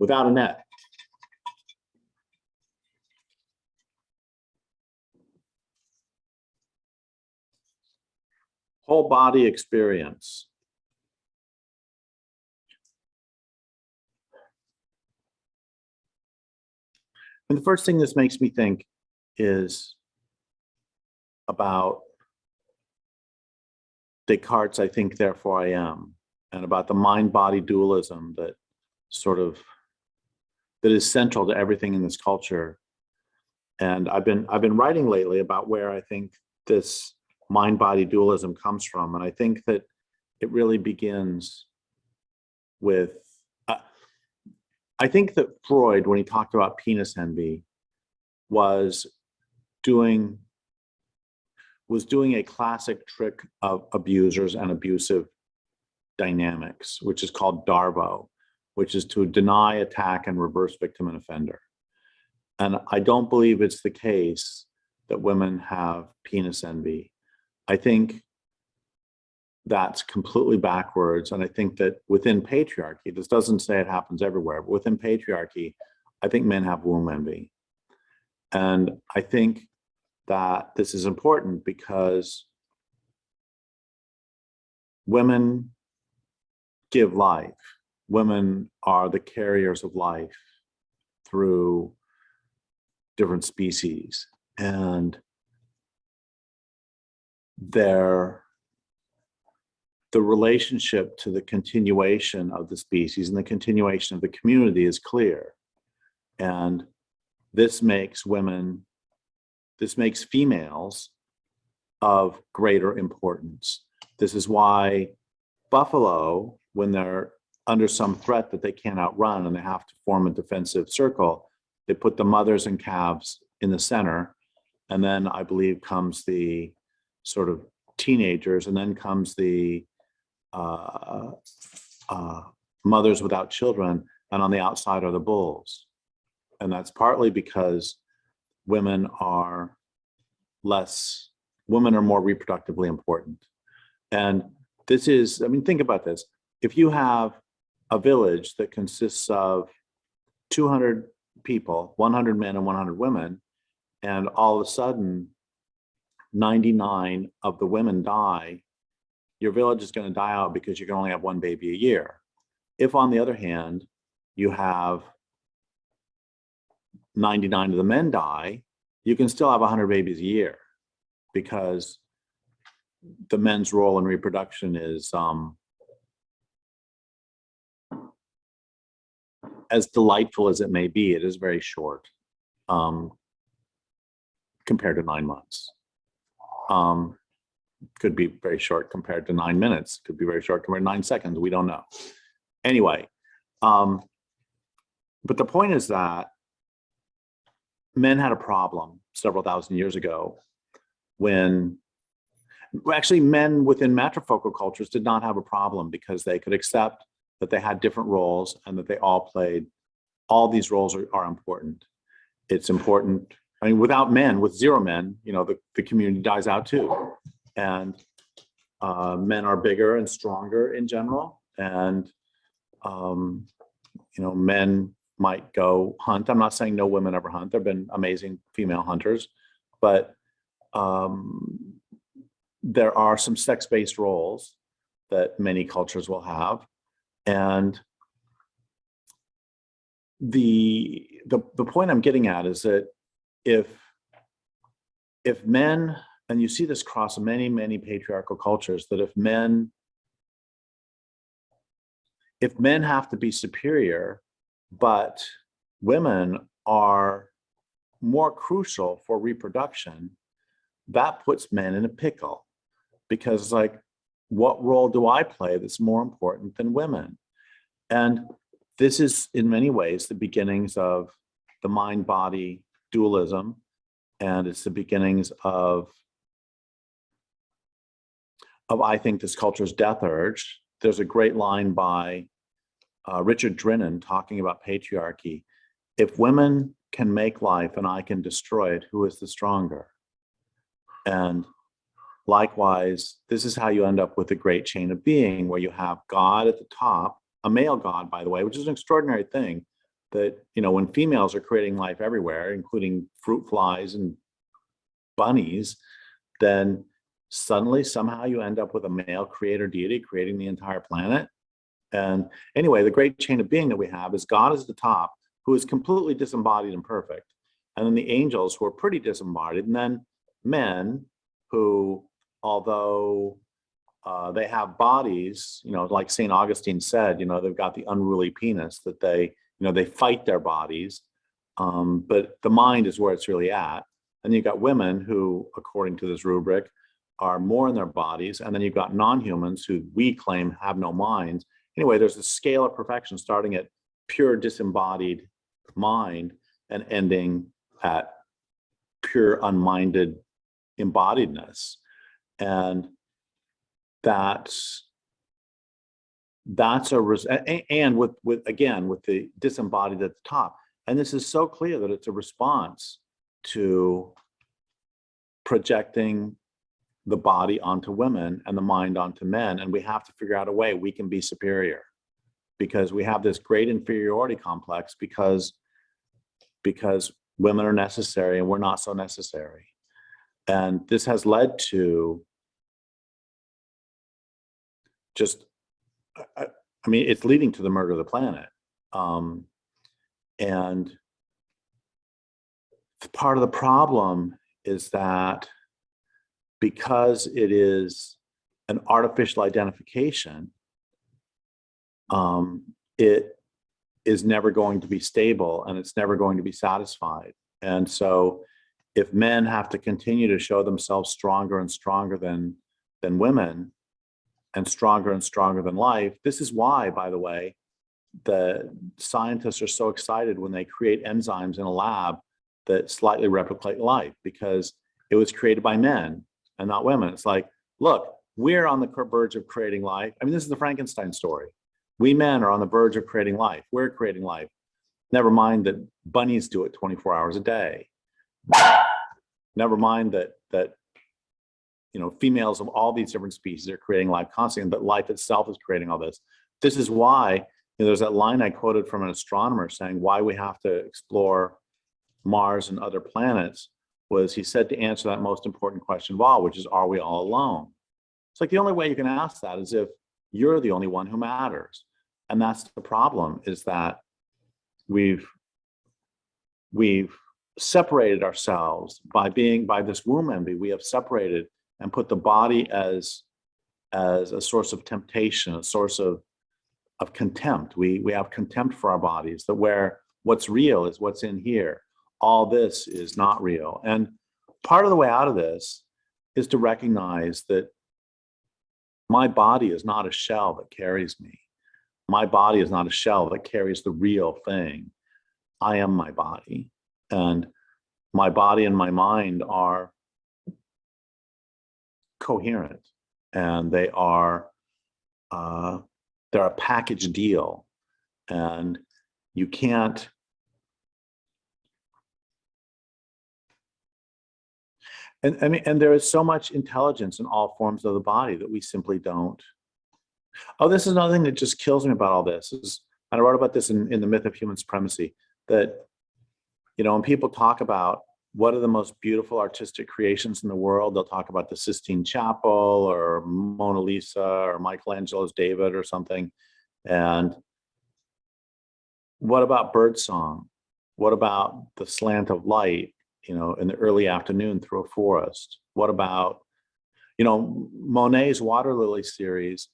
without a net. Whole body experience. And the first thing this makes me think is about Descartes' I think, therefore I am, and about the mind-body dualism that is central to everything in this culture. And I've been writing lately about where I think this mind-body dualism comes from, and I think that it really begins with I think that Freud, when he talked about penis envy, was doing a classic trick of abusers and abusive dynamics, which is called DARVO, which is to deny, attack, and reverse victim and offender. And I don't believe it's the case that women have penis envy. I think that's completely backwards. And I think that within patriarchy, this doesn't say it happens everywhere, but within patriarchy, I think men have womb envy. And I think that this is important because women give life. Women are the carriers of life through different species. And the relationship to the continuation of the species and the continuation of the community is clear. And this makes females of greater importance. This is why buffalo, when they're under some threat that they can't outrun and they have to form a defensive circle, they put the mothers and calves in the center. And then I believe comes the sort of teenagers, and then comes the mothers without children, and on the outside are the bulls. And that's partly because women are more reproductively important. And this is, I mean, think about this. If you have a village that consists of 200 people, 100 men and 100 women, and all of a sudden 99 of the women die, your village is going to die out because you can only have one baby a year. If, on the other hand, you have 99 of the men die, you can still have 100 babies a year, because the men's role in reproduction is as delightful as it may be, it is very short compared to 9 months. Could be very short compared to 9 minutes, could be very short compared to 9 seconds, we don't know. Anyway, but the point is that men had a problem several thousand years ago when, actually men within matrifocal cultures did not have a problem, because they could accept that they had different roles and that they all these roles are important. It's important, I mean, without men, with 0 men, the community dies out too. And men are bigger and stronger in general. And, men might go hunt. I'm not saying no women ever hunt. There have been amazing female hunters, but there are some sex-based roles that many cultures will have. And the point I'm getting at is that if men, and you see this across many patriarchal cultures, that if men have to be superior, but women are more crucial for reproduction, that puts men in a pickle, because what role do I play that's more important than women? And this is in many ways the beginnings of the mind-body dualism, and it's the beginnings of I think this culture's death urge. There's a great line by Richard Drinnen talking about patriarchy. If women can make life and I can destroy it, who is the stronger? And likewise, this is how you end up with the great chain of being, where you have God at the top, a male God, by the way, which is an extraordinary thing. that, when females are creating life everywhere, including fruit flies and bunnies, then suddenly somehow you end up with a male creator deity creating the entire planet. And anyway, the great chain of being that we have is God is the top, who is completely disembodied and perfect. And then the angels, who are pretty disembodied. And then men who, although they have bodies, like St. Augustine said, they've got the unruly penis that they fight their bodies, but the mind is where it's really at. And you've got women who, according to this rubric, are more in their bodies. And then you've got non-humans who we claim have no minds. Anyway, there's a scale of perfection starting at pure disembodied mind and ending at pure unminded embodiedness. And that's and with the disembodied at the top. And this is so clear that it's a response to projecting the body onto women and the mind onto men. And we have to figure out a way we can be superior, because we have this great inferiority complex because women are necessary and we're not so necessary. And this has led to it's leading to the murder of the planet. And part of the problem is that because it is an artificial identification, it is never going to be stable and it's never going to be satisfied. And so if men have to continue to show themselves stronger and stronger than women, and stronger than life, this is why, by the way, the scientists are so excited when they create enzymes in a lab that slightly replicate life, because it was created by men and not women. It's like, look, we're on the verge of creating life. I mean, this is the Frankenstein story. We men are on the verge of creating life. We're creating life. Never mind that bunnies do it 24 hours a day. Never mind that females of all these different species are creating life constantly, but life itself is creating all this. This is why there's that line I quoted from an astronomer saying why we have to explore Mars and other planets was, he said, to answer that most important question of all, which is, are we all alone? It's like the only way you can ask that is if you're the only one who matters. And that's the problem, is that we've separated ourselves by this womb envy. We have separated and put the body as a source of temptation, a source of contempt. We have contempt for our bodies, that where what's real is what's in here. All this is not real. And part of the way out of this is to recognize that my body is not a shell that carries me. My body is not a shell that carries the real thing. I am my body. And my body and my mind are coherent, and they're a package deal, and you can't and there is so much intelligence in all forms of the body that we simply don't. Oh, this is another thing that just kills me about all this is, and I wrote about this in The Myth of Human Supremacy, that when people talk about what are the most beautiful artistic creations in the world, they'll talk about the Sistine Chapel or Mona Lisa or Michelangelo's David or something. And what about birdsong? What about the slant of light, in the early afternoon through a forest? What about, Monet's water lily series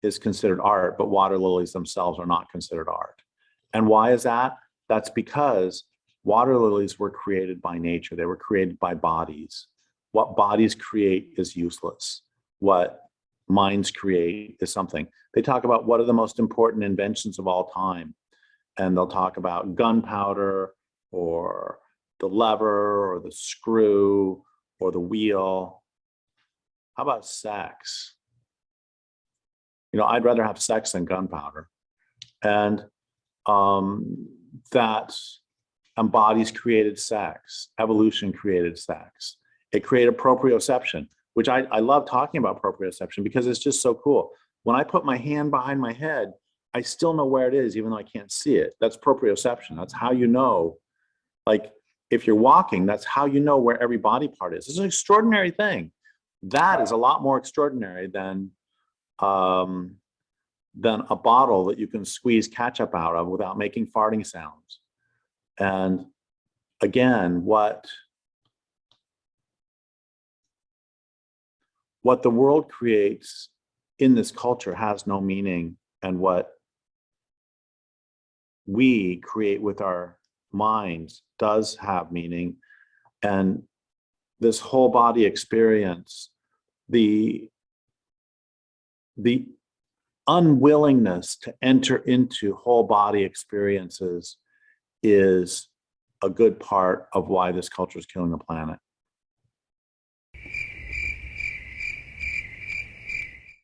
is considered art, but water lilies themselves are not considered art. And why is that? That's because water lilies were created by nature. They were created by bodies. What bodies create is useless. What minds create is something. They talk about what are the most important inventions of all time. And they'll talk about gunpowder or the lever or the screw or the wheel. How about sex? I'd rather have sex than gunpowder. And bodies created sex. Evolution created sex. It created proprioception, which I love talking about proprioception because it's just so cool. When I put my hand behind my head, I still know where it is, even though I can't see it. That's proprioception. That's how you know. Like if you're walking, that's how you know where every body part is. It's an extraordinary thing. That is a lot more extraordinary than a bottle that you can squeeze ketchup out of without making farting sounds. And again, what the world creates in this culture has no meaning, and what we create with our minds does have meaning. And this whole body experience, the unwillingness to enter into whole body experiences is a good part of why this culture is killing the planet.